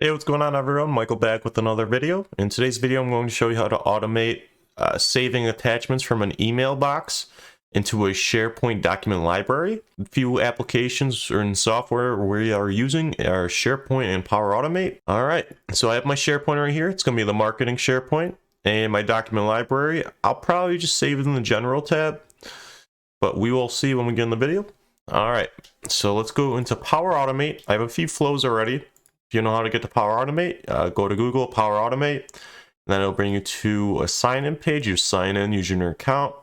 Hey, what's going on everyone? Michael back with another video. In today's video, I'm going to show you how to automate saving attachments from an email box into a SharePoint document library. A few applications or in software we are using are SharePoint and Power Automate. All right, so I have my SharePoint right here. It's going to be the marketing SharePoint and my document library. I'll probably just save it in the general tab, but we will see when we get in the video. All right, so let's go into Power Automate. I have a few flows already. If you know how to get to Power Automate, go to Google, Power Automate, and then it'll bring you to a sign-in page. You sign in using your account,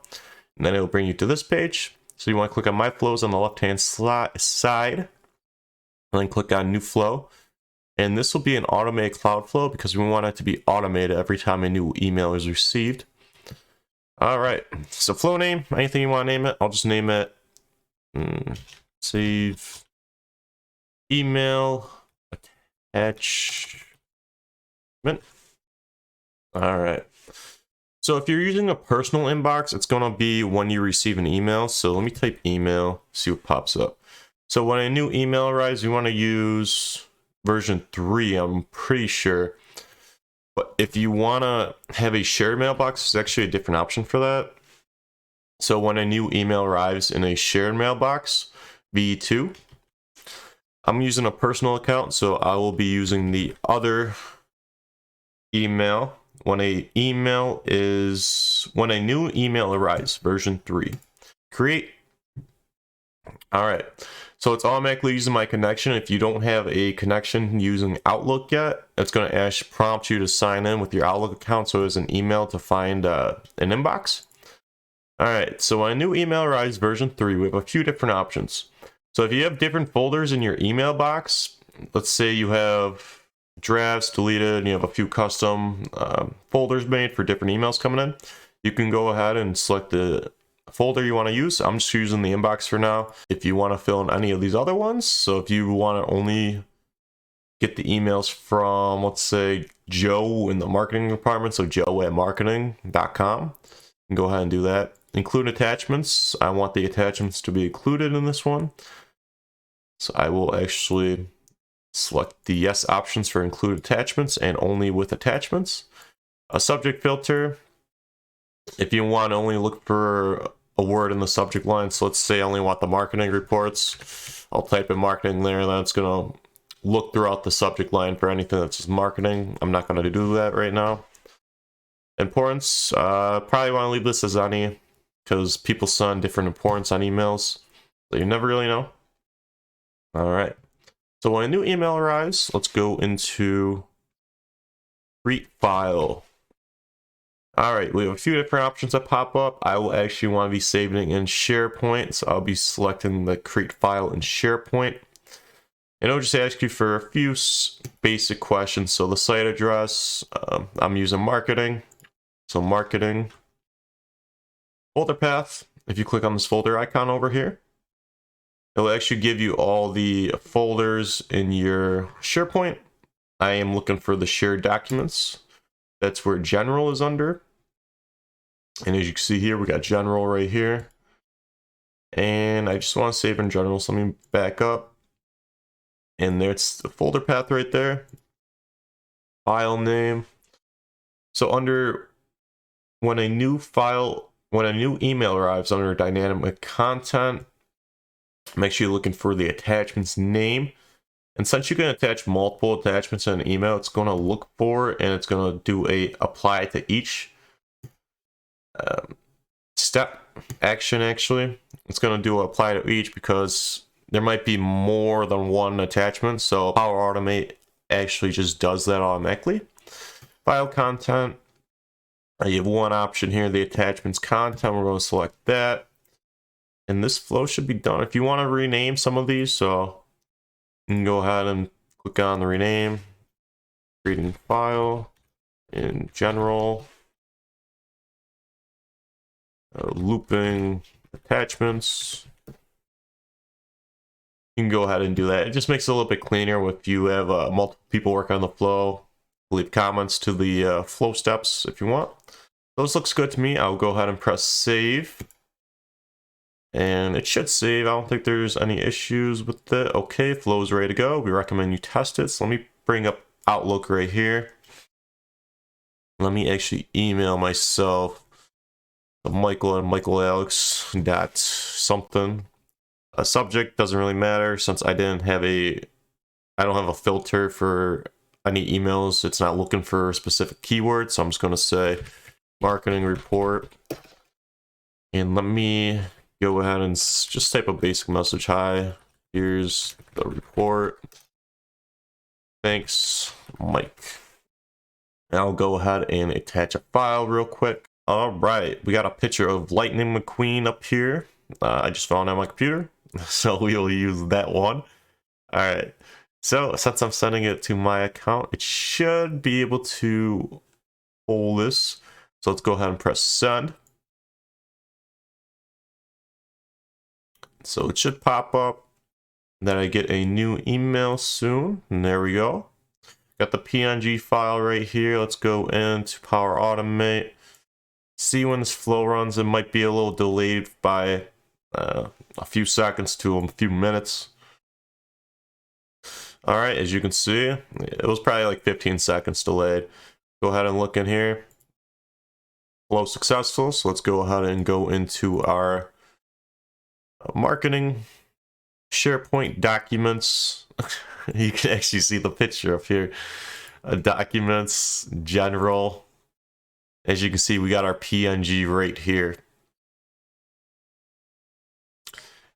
and then it'll bring you to this page. So you want to click on My Flows on the left-hand side, and then click on New Flow. And this will be an automated cloud flow because we want it to be automated every time a new email is received. All right, so flow name, anything you want to name it. I'll just name it save email attachment. All right. So if you're using a personal inbox, it's going to be when you receive an email. So let me type email, see what pops up. So when a new email arrives, you want to use version 3, I'm pretty sure. But if you want to have a shared mailbox, there's actually a different option for that. So when a new email arrives in a shared mailbox, V2, I'm using a personal account, so I will be using the other email. When a new email arrives, version 3, create. All right, so it's automatically using my connection. If you don't have a connection using Outlook yet, it's going to prompt you to sign in with your Outlook account, so as an email to find an inbox. All right, so when a new email arrives, version 3, we have a few different options. So if you have different folders in your email box, let's say you have drafts deleted and you have a few custom folders made for different emails coming in, you can go ahead and select the folder you want to use. I'm just using the inbox for now. If you want to fill in any of these other ones, so if you want to only get the emails from, let's say, Joe in the marketing department, so joe@marketing.com, you can go ahead and do that. Include attachments. I want the attachments to be included in this one. So I will actually select the yes options for include attachments and only with attachments. A subject filter. If you want to only look for a word in the subject line, so let's say I only want the marketing reports, I'll type in marketing there, and that's going to look throughout the subject line for anything that's just marketing. I'm not going to do that right now. Importance. Probably want to leave this as any, because people send different importance on emails, so you never really know. All right, so when a new email arrives, let's go into create file. All right, we have a few different options that pop up. I will actually want to be saving in SharePoint, so I'll be selecting the create file in SharePoint. And it'll just ask you for a few basic questions. So the site address, I'm using marketing, so marketing. Folder path, if you click on this folder icon over here, it'll actually give you all the folders in your SharePoint. I am looking for the shared documents. That's where general is under. And as you can see here, we got general right here. And I just want to save in general, so let me back up. And there's the folder path right there. File name. So under when a new email arrives, under dynamic content, make sure you're looking for the attachment's name. And since you can attach multiple attachments in an email, it's going to look for and it's going to do a apply to each step action. Actually, it's going to do apply to each because there might be more than one attachment. So Power Automate actually just does that automatically. File content. You have one option here, the attachments content. We're going to select that. And this flow should be done. If you want to rename some of these, so you can go ahead and click on the rename, creating file in general, looping attachments. You can go ahead and do that. It just makes it a little bit cleaner if you have multiple people working on the flow. Leave comments to the flow steps if you want. Those looks good to me. I'll go ahead and press save. And it should save. I don't think there's any issues with it. Okay, flow is ready to go. We recommend you test it. So let me bring up Outlook right here. Let me actually email myself Michael and Michael Alex dot something. A subject doesn't really matter since I don't have a filter for any emails. It's not looking for a specific keyword, so I'm just going to say marketing report. And let me go ahead and just type a basic message. Hi, here's the report. Thanks, Mike. And I'll go ahead and attach a file real quick. All right, we got a picture of Lightning McQueen up here. I just found it on my computer, so we'll use that one. All right, so since I'm sending it to my account, it should be able to pull this. So let's go ahead and press send. So it should pop up that I get a new email soon. And there we go. Got the PNG file right here. Let's go into Power Automate. See when this flow runs. It might be a little delayed by a few seconds to a few minutes. All right, as you can see, it was probably like 15 seconds delayed. Go ahead and look in here. Flow successful. So let's go ahead and go into our marketing SharePoint documents. You can actually see the picture up here. Documents, general. As you can see, we got our PNG right here.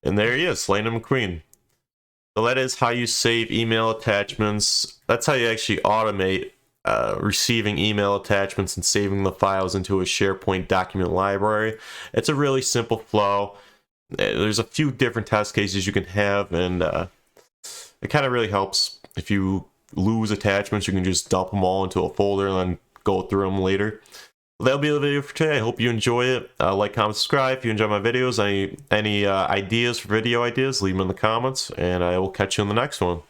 And there he is, Lightning McQueen. So that is how you save email attachments. That's how you actually automate receiving email attachments and saving the files into a SharePoint document library. It's a really simple flow. There's a few different test cases you can have, and it kind of really helps. If you lose attachments, you can just dump them all into a folder and then go through them later. That'll be the video for today. I hope you enjoy it. Like, comment, subscribe if you enjoy my videos. Any ideas for video ideas, leave them in the comments, and I will catch you in the next one.